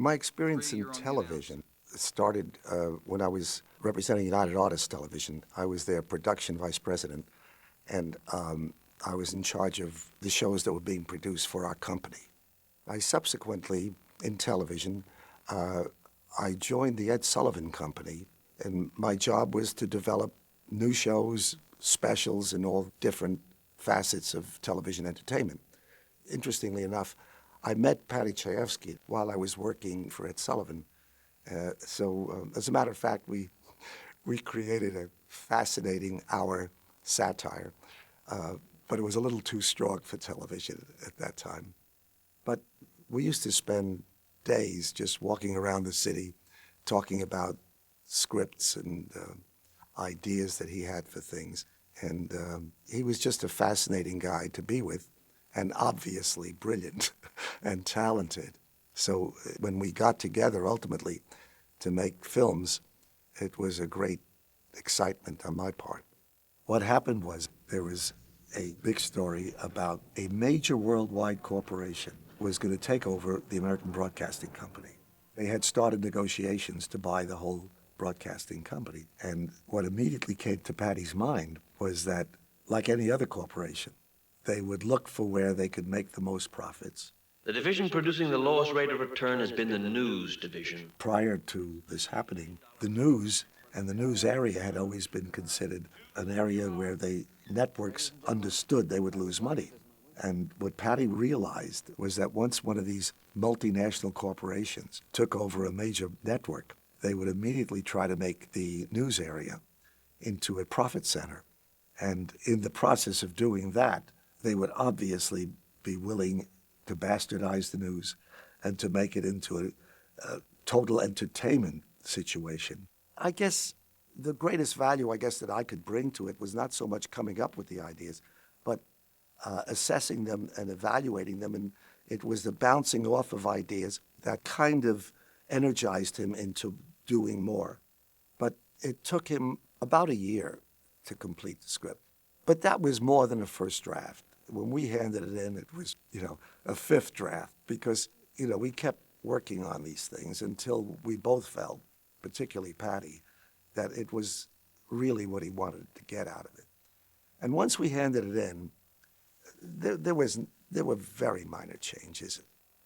My experience in television started when I was representing United Artists Television. I was their production vice president, and I was in charge of the shows that were being produced for our company. I subsequently, in television, I joined the Ed Sullivan Company, and my job was to develop new shows, specials, and all different facets of television entertainment. Interestingly enough, I met Paddy Chayefsky while I was working for Ed Sullivan. As a matter of fact, we created a fascinating hour satire, but it was a little too strong for television at that time. But we used to spend days just walking around the city talking about scripts and ideas that he had for things. And he was just a fascinating guy to be with, and obviously brilliant and talented. So when we got together ultimately to make films, it was a great excitement on my part. What happened was there was a big story about a major worldwide corporation was going to take over the American Broadcasting Company. They had started negotiations to buy the whole broadcasting company. And what immediately came to Paddy's mind was that, like any other corporation, they would look for where they could make the most profits. The division producing the lowest rate of return has been the news division. Prior to this happening, the news and the news area had always been considered an area where the networks understood they would lose money. And what Paddy realized was that once one of these multinational corporations took over a major network, they would immediately try to make the news area into a profit center. And in the process of doing that, they would obviously be willing to bastardize the news and to make it into a total entertainment situation. I guess the greatest value, that I could bring to it was not so much coming up with the ideas, but assessing them and evaluating them. And it was the bouncing off of ideas that kind of energized him into doing more. But it took him about a year to complete the script. But that was more than a first draft. When we handed it in, it was, a fifth draft because, we kept working on these things until we both felt, particularly Paddy, that it was really what he wanted to get out of it. And once we handed it in, there were very minor changes.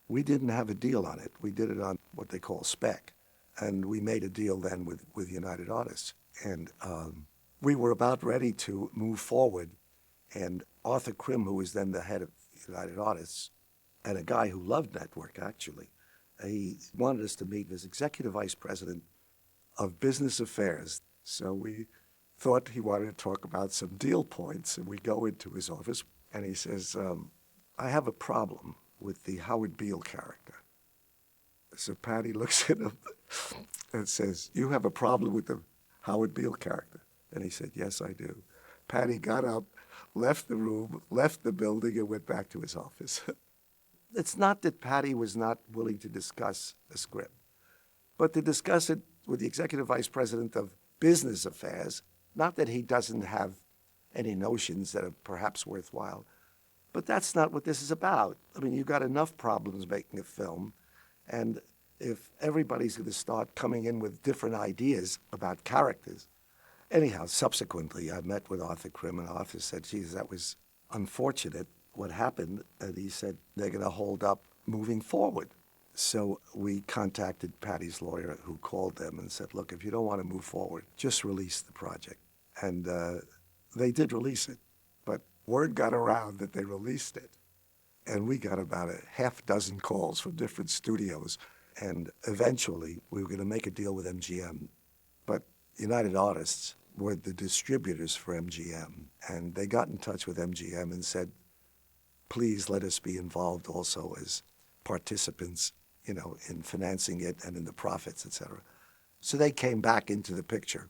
We didn't have a deal on it. We did it on what they call spec. And we made a deal then with United Artists. And we were about ready to move forward. And Arthur Krim, who was then the head of United Artists, and a guy who loved network, actually, he wanted us to meet as executive vice president of business affairs. So we thought he wanted to talk about some deal points. And we go into his office, and he says, I have a problem with the Howard Beale character. So Paddy looks at him and says, you have a problem with the Howard Beale character? And he said, yes, I do. Paddy got up, left the room, left the building, and went back to his office. It's not that Paddy was not willing to discuss the script, but to discuss it with the executive vice president of business affairs, not that he doesn't have any notions that are perhaps worthwhile, but that's not what this is about. I mean, you've got enough problems making a film, and if everybody's going to start coming in with different ideas about characters. Anyhow, subsequently, I met with Arthur Krim, and Arthur said, geez, that was unfortunate what happened. And he said, they're going to hold up moving forward. So we contacted Paddy's lawyer, who called them and said, look, if you don't want to move forward, just release the project. And they did release it, but word got around that they released it. And we got about a half dozen calls from different studios. And eventually, we were going to make a deal with MGM. But United Artists were the distributors for MGM. And they got in touch with MGM and said, please let us be involved also as participants, in financing it and in the profits, et cetera. So they came back into the picture.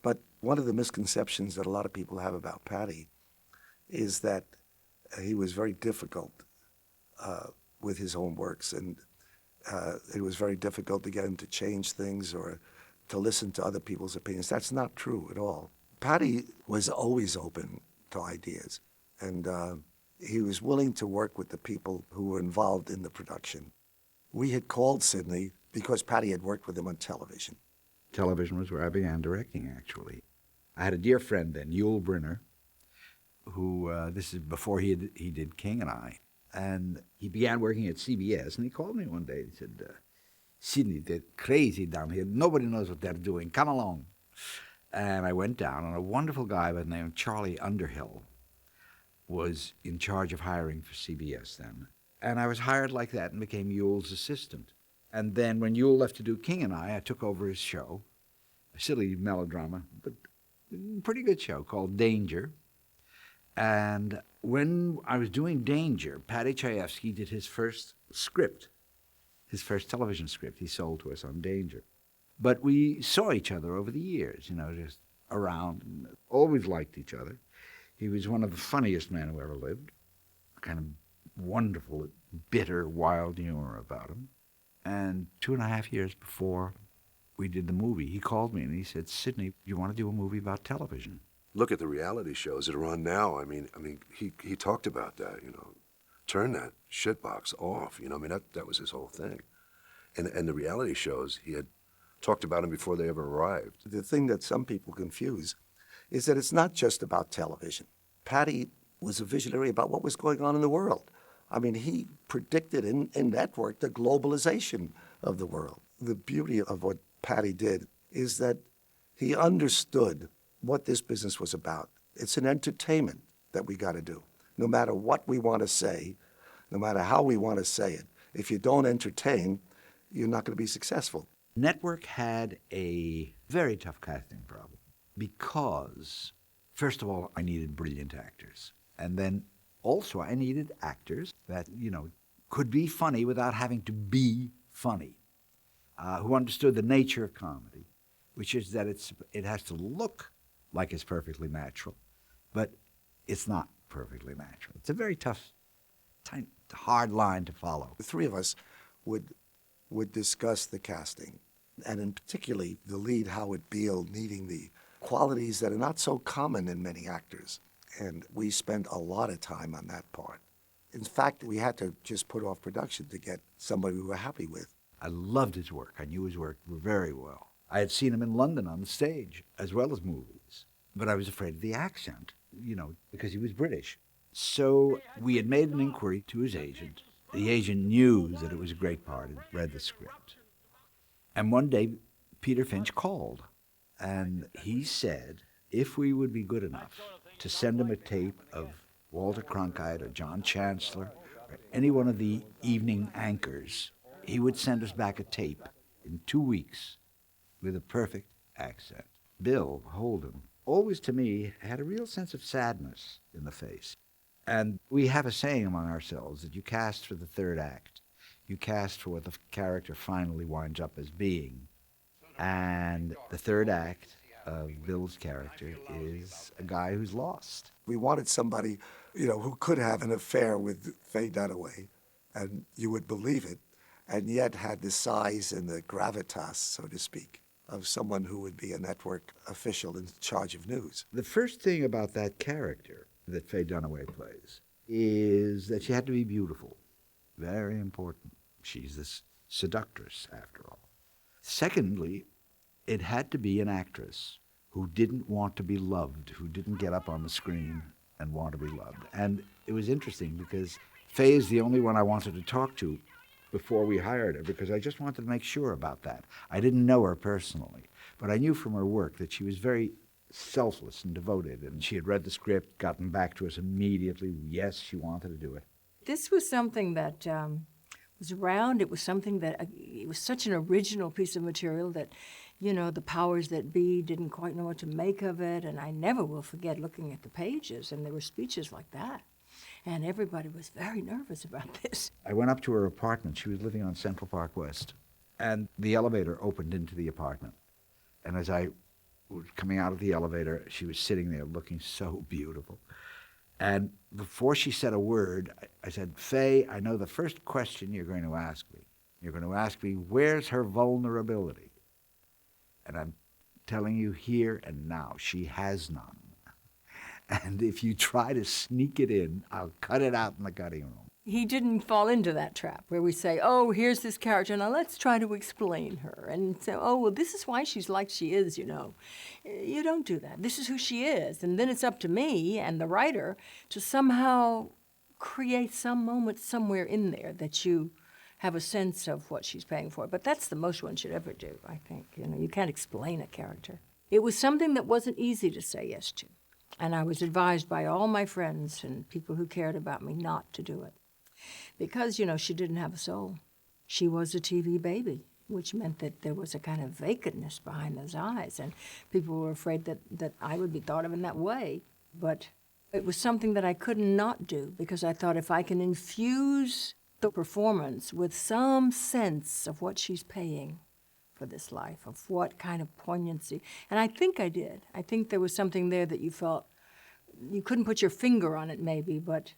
But one of the misconceptions that a lot of people have about Paddy is that he was very difficult with his own works, and it was very difficult to get him to change things or to listen to other people's opinions. That's not true at all. Paddy was always open to ideas, and he was willing to work with the people who were involved in the production. We had called Sidney because Paddy had worked with him on television. Television was where I began directing, actually. I had a dear friend then, Yul Brynner, who, this is before he did King and I, and he began working at CBS, and he called me one day and he said, Sidney, they're crazy down here. Nobody knows what they're doing. Come along. And I went down, and a wonderful guy by the name of Charlie Underhill was in charge of hiring for CBS then. And I was hired like that and became Yul's assistant. And then when Yul left to do King and I took over his show, a silly melodrama, but pretty good show called Danger. And when I was doing Danger, Paddy Chayefsky did his first script, his first television script he sold to us on Danger. But we saw each other over the years, just around, and always liked each other. He was one of the funniest men who ever lived, kind of wonderful, bitter, wild humor about him. And 2.5 years before we did the movie, he called me and he said, Sidney, you want to do a movie about television? Look at the reality shows that are on now. I mean, he talked about that, turn that shitbox off, that was his whole thing. And the reality shows, he had talked about them before they ever arrived. The thing that some people confuse is that it's not just about television. Paddy was a visionary about what was going on in the world. I mean, he predicted in network the globalization of the world. The beauty of what Paddy did is that he understood what this business was about. It's an entertainment that we got to do. No matter what we want to say, no matter how we want to say it, if you don't entertain, you're not going to be successful. Network had a very tough casting problem because, first of all, I needed brilliant actors. And then also I needed actors that, could be funny without having to be funny, who understood the nature of comedy, which is that it has to look like it's perfectly natural, but it's not perfectly natural. It's a very tough, hard line to follow. The three of us would discuss the casting, and in particularly the lead, Howard Beale, needing the qualities that are not so common in many actors. And we spent a lot of time on that part. In fact, we had to just put off production to get somebody we were happy with. I loved his work. I knew his work very well. I had seen him in London on the stage, as well as movies. But I was afraid of the accent, because he was British. So we had made an inquiry to his agent. The agent knew that it was a great part and read the script. And one day, Peter Finch called, and he said if we would be good enough to send him a tape of Walter Cronkite or John Chancellor or any one of the evening anchors, he would send us back a tape in 2 weeks with a perfect accent. Bill Holden, always to me, had a real sense of sadness in the face. And we have a saying among ourselves that you cast for the third act. You cast for what the character finally winds up as being. And the third act of Bill's character is a guy who's lost. We wanted somebody, who could have an affair with Faye Dunaway, and you would believe it, and yet had the size and the gravitas, so to speak, of someone who would be a network official in charge of news. The first thing about that character that Faye Dunaway plays is that she had to be beautiful. Very important. She's this seductress, after all. Secondly, it had to be an actress who didn't want to be loved, who didn't get up on the screen and want to be loved. And it was interesting because Faye is the only one I wanted to talk to before we hired her, because I just wanted to make sure about that. I didn't know her personally, but I knew from her work that she was very selfless and devoted, and she had read the script, gotten back to us immediately. Yes, she wanted to do it. This was something that was around. It was something that, it was such an original piece of material that, the powers that be didn't quite know what to make of it, and I never will forget looking at the pages, and there were speeches like that. And everybody was very nervous about this. I went up to her apartment. She was living on Central Park West. And the elevator opened into the apartment. And as I was coming out of the elevator, she was sitting there looking so beautiful. And before she said a word, I said, Faye, I know the first question you're going to ask me. You're going to ask me, where's her vulnerability? And I'm telling you here and now, she has none. And if you try to sneak it in, I'll cut it out in the cutting room. he didn't fall into that trap where we say, oh, here's this character, now let's try to explain her. And say, oh, well, this is why she's like she is, you know. You don't do that. This is who she is. And then it's up to me and the writer to somehow create some moment somewhere in there that you have a sense of what she's paying for. But that's the most one should ever do, I think. You know, you can't explain a character. It was something that wasn't easy to say yes to. And I was advised by all my friends and people who cared about me not to do it. Because, you know, she didn't have a soul. She was a TV baby, which meant that there was a kind of vacantness behind those eyes. And people were afraid that I would be thought of in that way. But it was something that I could not do because I thought if I can infuse the performance with some sense of what she's paying for this life, of what kind of poignancy. And I think I did. I think there was something there that you felt, you couldn't put your finger on it maybe, but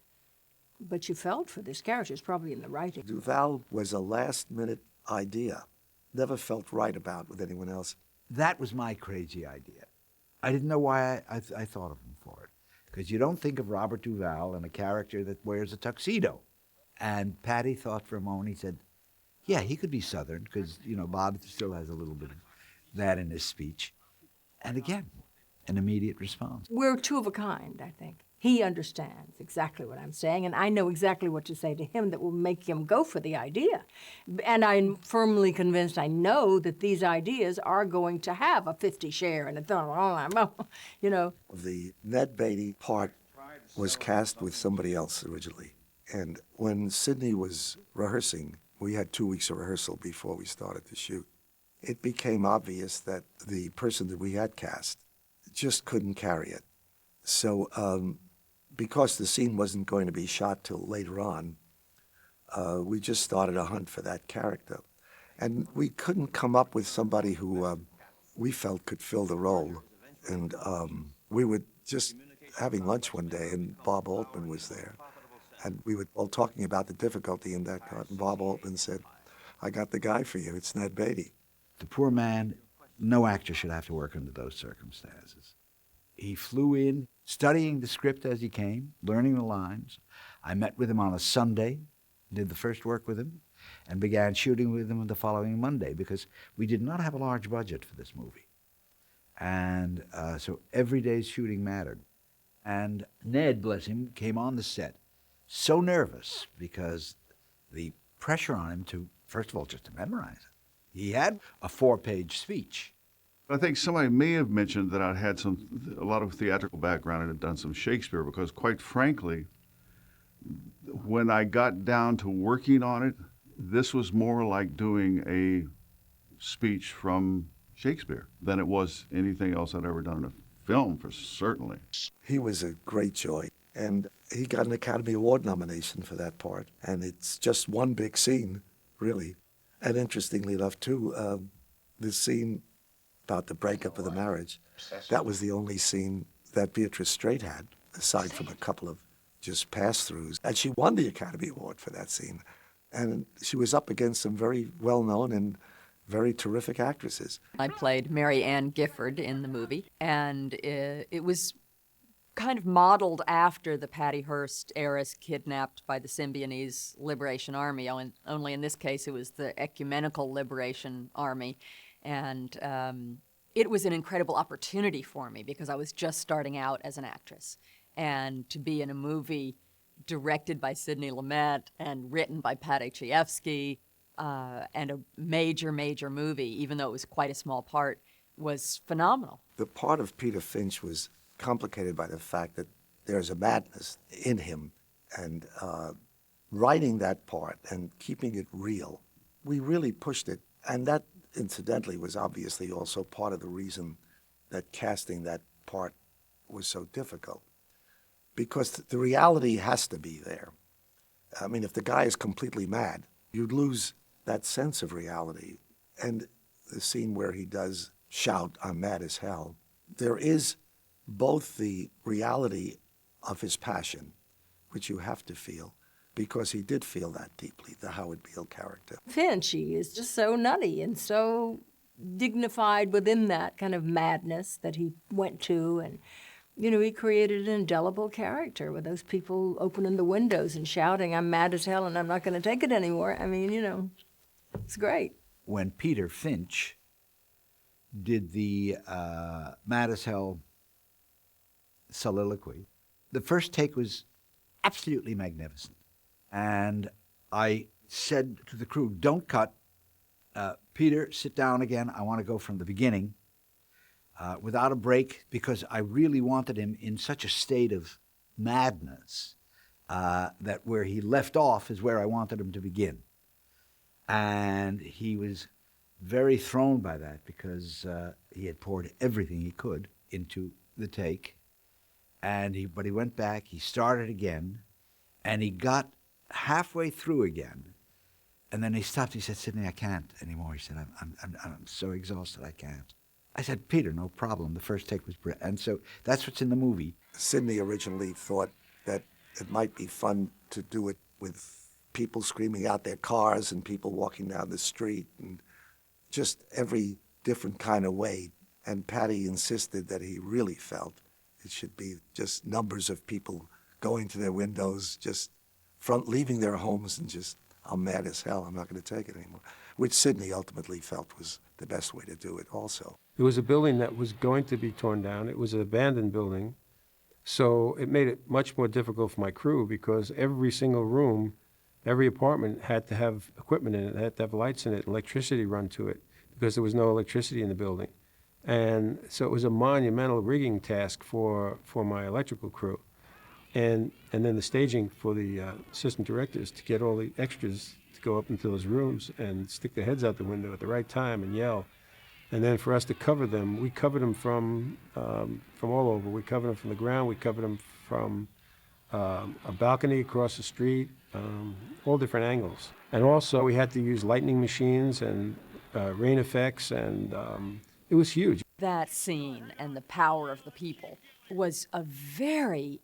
you felt for this character. It's probably in the writing. Duval was a last-minute idea. Never felt right about with anyone else. That was my crazy idea. I didn't know why I thought of him for it. Because you don't think of Robert Duvall and a character that wears a tuxedo. And Paddy thought for a moment, he said, yeah, he could be Southern, because, you know, Bob still has a little bit of that in his speech. And again, an immediate response. We're two of a kind, I think. He understands exactly what I'm saying, and I know exactly what to say to him that will make him go for the idea. And I'm firmly convinced, I know that these ideas are going to have a 50 share and a, you know. The Ned Beatty part was cast with somebody else originally. And when Sidney was rehearsing, we had 2 weeks of rehearsal before we started to shoot. It became obvious that the person that we had cast just couldn't carry it. So because the scene wasn't going to be shot till later on, we just started a hunt for that character. And we couldn't come up with somebody who we felt could fill the role. And we were just having lunch one day, and Bob Altman was there. And we were all talking about the difficulty in that part. And Bob Altman said, I got the guy for you. It's Ned Beatty. The poor man, no actor should have to work under those circumstances. He flew in, studying the script as he came, learning the lines. I met with him on a Sunday, did the first work with him, and began shooting with him the following Monday because we did not have a large budget for this movie. And so every day's shooting mattered. And Ned, bless him, came on the set so nervous because the pressure on him to, first of all, just to memorize it. He had a 4-page speech. I think somebody may have mentioned that I'd had a lot of theatrical background and had done some Shakespeare because, quite frankly, when I got down to working on it, this was more like doing a speech from Shakespeare than it was anything else I'd ever done in a film, for certainly. He was a great joy. And he got an Academy Award nomination for that part. And it's just one big scene, really. And interestingly enough, too, the scene about the breakup of the marriage, that was the only scene that Beatrice Straight had, aside from a couple of just pass-throughs. And she won the Academy Award for that scene. And she was up against some very well-known and very terrific actresses. I played Mary Ann Gifford in the movie, and it was kind of modeled after the Patty Hearst heiress kidnapped by the Symbionese Liberation Army. Only in this case, it was the Ecumenical Liberation Army. And it was an incredible opportunity for me because I was just starting out as an actress. And to be in a movie directed by Sidney Lumet and written by Paddy Chayefsky, and a major, major movie, even though it was quite a small part, was phenomenal. The part of Peter Finch was complicated by the fact that there's a madness in him, and writing that part and keeping it real, we really pushed it. And that, incidentally, was obviously also part of the reason that casting that part was so difficult, because the reality has to be there. I mean, if the guy is completely mad, you'd lose that sense of reality. And the scene where he does shout, I'm mad as hell, there is both the reality of his passion, which you have to feel, because he did feel that deeply, the Howard Beale character. Finch, he is just so nutty and so dignified within that kind of madness that he went to, and he created an indelible character with those people opening the windows and shouting, "I'm mad as hell and I'm not going to take it anymore." I mean, it's great. When Peter Finch did the Mad as Hell soliloquy, the first take was absolutely magnificent. And I said to the crew, "Don't cut. Peter, sit down again. I want to go from the beginning without a break, because I really wanted him in such a state of madness that where he left off is where I wanted him to begin." And he was very thrown by that, because he had poured everything he could into the take. But he went back, he started again, and he got halfway through again. And then he stopped. He said, "Sidney, I can't anymore." He said, I'm so exhausted, I can't." I said, "Peter, no problem. The first take was brilliant." And so that's what's in the movie. Sidney originally thought that it might be fun to do it with people screaming out their cars and people walking down the street and just every different kind of way. And Paddy insisted that he really felt it should be just numbers of people going to their windows, just leaving their homes and just, "I'm mad as hell, I'm not going to take it anymore," which Sidney ultimately felt was the best way to do it also. It was a building that was going to be torn down. It was an abandoned building. So it made it much more difficult for my crew, because every single room, every apartment had to have equipment in it, had to have lights in it, electricity run to it, because there was no electricity in the building. And so it was a monumental rigging task for my electrical crew. And then the staging for the assistant directors to get all the extras to go up into those rooms and stick their heads out the window at the right time and yell. And then for us to cover them, we covered them from all over. We covered them from the ground. We covered them from a balcony across the street, all different angles. And also we had to use lightning machines and rain effects, and it was huge. That scene and the power of the people was a very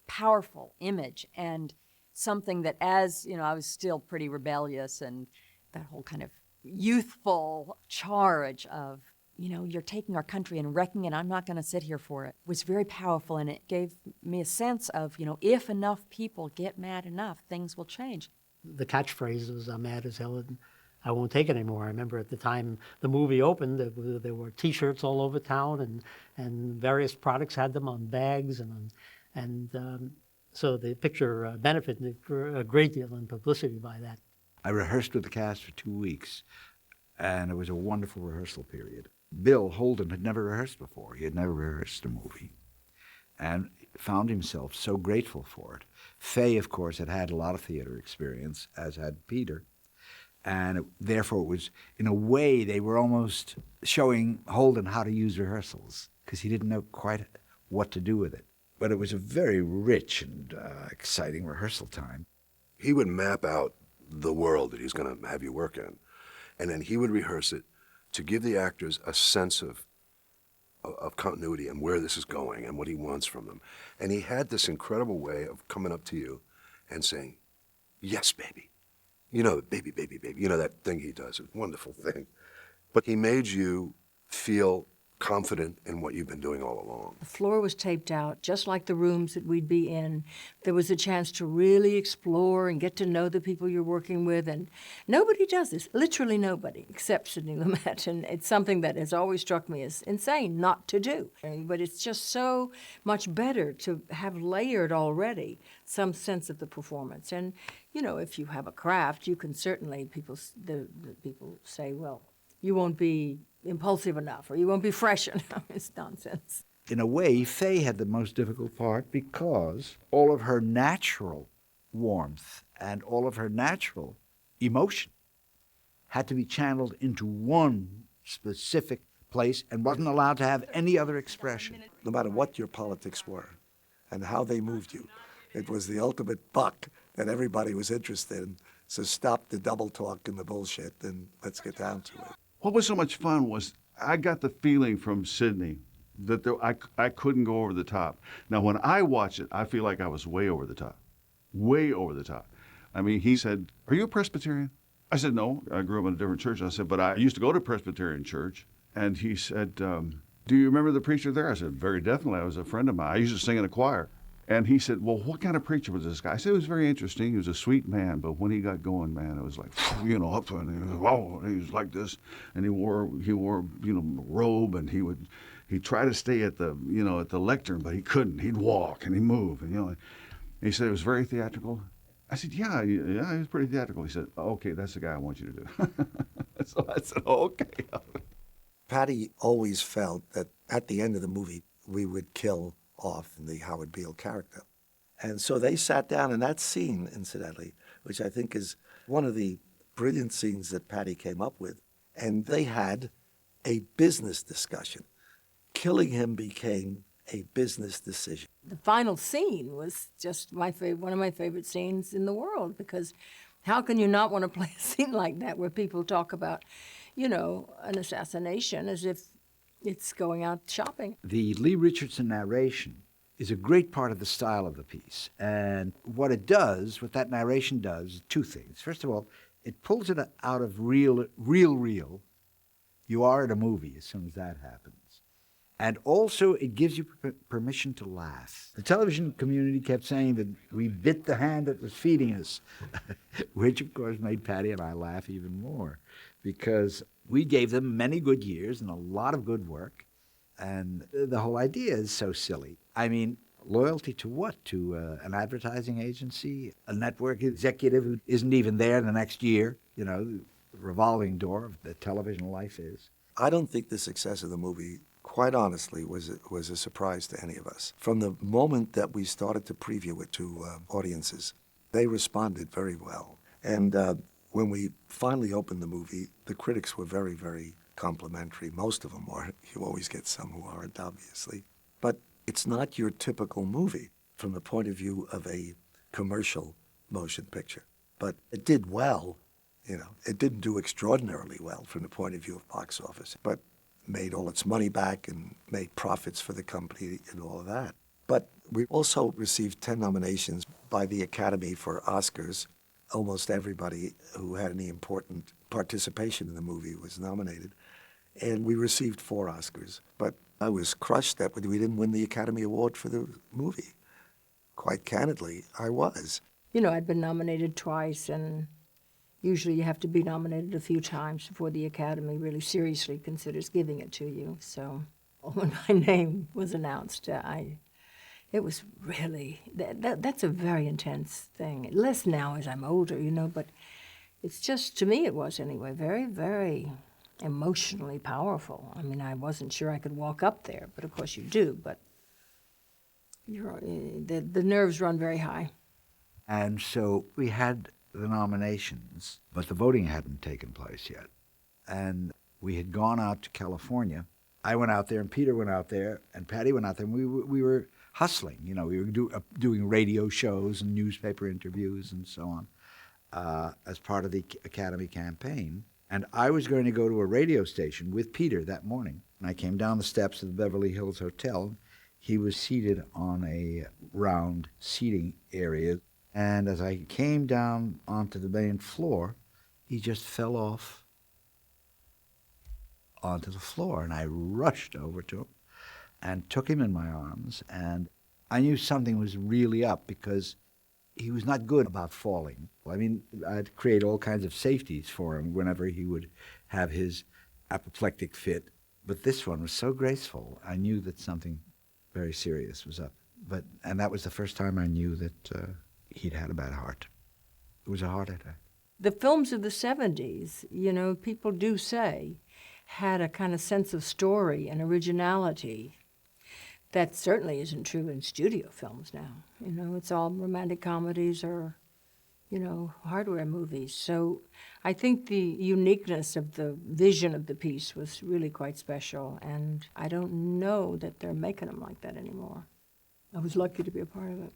powerful image, and something that, as I was still pretty rebellious, and that whole kind of youthful charge of, you're taking our country and wrecking it, I'm not going to sit here for it, was very powerful. And it gave me a sense of, if enough people get mad enough, things will change. The catchphrase was, "I'm mad as hell and I won't take it anymore." I remember at the time the movie opened, there were T-shirts all over town, and various products had them on bags, so the picture benefited a great deal in publicity by that. I rehearsed with the cast for 2 weeks, and it was a wonderful rehearsal period. Bill Holden had never rehearsed before. He had never rehearsed a movie, and found himself so grateful for it. Faye, of course, had had a lot of theater experience, as had Peter, and therefore it was, in a way, they were almost showing Holden how to use rehearsals, because he didn't know quite what to do with it. But it was a very rich and exciting rehearsal time. He would map out the world that he's going to have you work in, and then he would rehearse it to give the actors a sense of continuity and where this is going and what he wants from them. And he had this incredible way of coming up to you and saying, "Yes, baby." Baby, baby, baby. That thing he does, a wonderful thing. But he made you feel confident in what you've been doing all along. The floor was taped out, just like the rooms that we'd be in. There was a chance to really explore and get to know the people you're working with, and nobody does this, literally nobody, except Sidney Lumet, and it's something that has always struck me as insane not to do. But it's just so much better to have layered already some sense of the performance. And, if you have a craft, you can certainly, the people say, well, you won't be impulsive enough, or you won't be fresh enough. It's nonsense. In a way, Faye had the most difficult part, because all of her natural warmth and all of her natural emotion had to be channeled into one specific place and wasn't allowed to have any other expression. No matter what your politics were and how they moved you, it was the ultimate buck that everybody was interested in. So stop the double talk and the bullshit, and let's get down to it. What was so much fun was I got the feeling from Sidney that I couldn't go over the top. Now, when I watch it, I feel like I was way over the top. Way over the top. I mean, he said, "Are you a Presbyterian?" I said, "No, I grew up in a different church." I said, "But I used to go to Presbyterian church." And he said, do you remember the preacher there? I said, very definitely. I was a friend of mine. I used to sing in a choir. And he said, well, what kind of preacher was this guy? I said, it was very interesting. He was a sweet man, but when he got going, man, it was like, up and he was, whoa, and he was like this. And he wore, a robe, and he'd try to stay at the, at the lectern, but he couldn't. He'd walk and he'd move. And he said it was very theatrical. I said, yeah, he was pretty theatrical. He said, okay, that's the guy I want you to do. So I said, okay. Paddy always felt that at the end of the movie, we would kill off the Howard Beale character. And so they sat down, and that scene, incidentally, which I think is one of the brilliant scenes that Paddy came up with, and they had a business discussion. Killing him became a business decision. The final scene was just one of my favorite scenes in the world, because how can you not want to play a scene like that where people talk about, an assassination as if it's going out shopping? The Lee Richardson narration is a great part of the style of the piece. And what that narration does, two things. First of all, it pulls it out of real. You are at a movie as soon as that happens. And also, it gives you permission to laugh. The television community kept saying that we bit the hand that was feeding us, which, of course, made Paddy and I laugh even more, because we gave them many good years and a lot of good work, and the whole idea is so silly. I mean, loyalty to what? To an advertising agency, a network executive who isn't even there the next year, the revolving door of the television life is. I don't think the success of the movie, quite honestly, was a surprise to any of us. From the moment that we started to preview it to audiences, they responded very well. And when we finally opened the movie, the critics were very, very complimentary. Most of them were. You always get some who aren't, obviously. But it's not your typical movie from the point of view of a commercial motion picture. But it did well. It didn't do extraordinarily well from the point of view of box office, but made all its money back and made profits for the company and all of that. But we also received 10 nominations by the Academy for Oscars. Almost everybody who had any important participation in the movie was nominated. And we received 4 Oscars. But I was crushed that we didn't win the Academy Award for the movie. Quite candidly, I was. I'd been nominated twice, and usually you have to be nominated a few times before the Academy really seriously considers giving it to you. So when my name was announced, it was really, that's a very intense thing. Less now as I'm older, but it's just, to me it was anyway, very, very emotionally powerful. I mean, I wasn't sure I could walk up there, but of course you do, but the nerves run very high. And so we had the nominations, but the voting hadn't taken place yet. And we had gone out to California. I went out there, and Peter went out there, and Paddy went out there, and we were hustling. We were doing radio shows and newspaper interviews and so on as part of the Academy campaign. And I was going to go to a radio station with Peter that morning. And I came down the steps of the Beverly Hills Hotel. He was seated on a round seating area. And as I came down onto the main floor, he just fell off onto the floor. And I rushed over to him and took him in my arms. And I knew something was really up, because he was not good about falling. I mean, I'd create all kinds of safeties for him whenever he would have his apoplectic fit. But this one was so graceful, I knew that something very serious was up. And that was the first time I knew that he'd had a bad heart. It was a heart attack. The films of the 70s, people do say, had a kind of sense of story and originality that certainly isn't true in studio films now. It's all romantic comedies or, hardware movies. So I think the uniqueness of the vision of the piece was really quite special, and I don't know that they're making them like that anymore. I was lucky to be a part of it.